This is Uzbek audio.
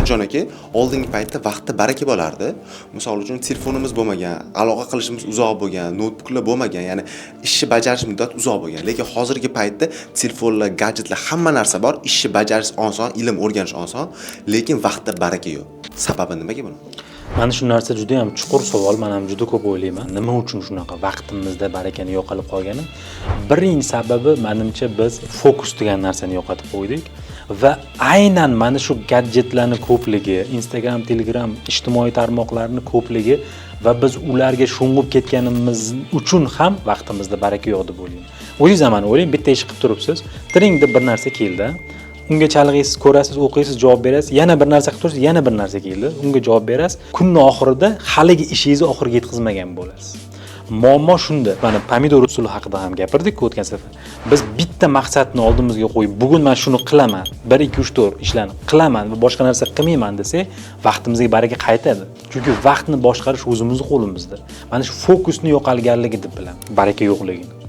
Murodjon aka, oldingi paytda vaqtda baraka bo'lardi. Misol uchun telefonimiz bo'lmagan, aloqa qilishimiz uzoq bo'lgan, noutbuklar bo'lmagan, ya'ni ishni bajarish muddati uzoq bo'lgan. Lekin hozirgi paytda telefonlar, gadjetlar, hamma narsa bor, ishni bajarish oson, ilm o'rganish oson, lekin vaqtda baraka yo'q. Sababi nimaga buni? Mana shu narsa juda ham chuqur savol, men ham juda ko'p o'ylayman. Nima uchun shunaqa vaqtimizda barakani yo'qolib qolgani? Birinchi sababi menimcha biz fokus degan narsani yo'qotib qo'ydik va aynan mana shu gadjetlarning ko'pligi, Instagram, Telegram, ijtimoiy tarmoqlarning ko'pligi va biz ularga sho'ng'ib ketganimiz uchun ham vaqtimizda baraka yo'q deb o'ylayman. O'zingiz ham o'ylang, bitta ish qilib turibsiz, tiringda bir narsa keldi. Unga chalg'iysiz, ko'rasiz, o'qiysiz, javob berasiz, yana bir narsa qilib turasiz, yana bir narsa keldi, unga javob berasiz. Kunning oxirida haligi ishingizni oxiriga yetkazmagan bo'lasiz. Muammo shunda. Mana pomidor usuli haqida ham gapirdik o'tgan safar. Biz bitta maqsadni oldimizga qo'yib, bugun men shuni qilaman, 1 2 3 4 ishlarni qilaman va boshqa narsa qilmayman desak, vaqtimizga baraka qaytadi. Chunki vaqtni boshqarish o'zimizning qo'limizda. Mana shu fokusni yo'qolganligi deb bilaman, baraka yo'qligini.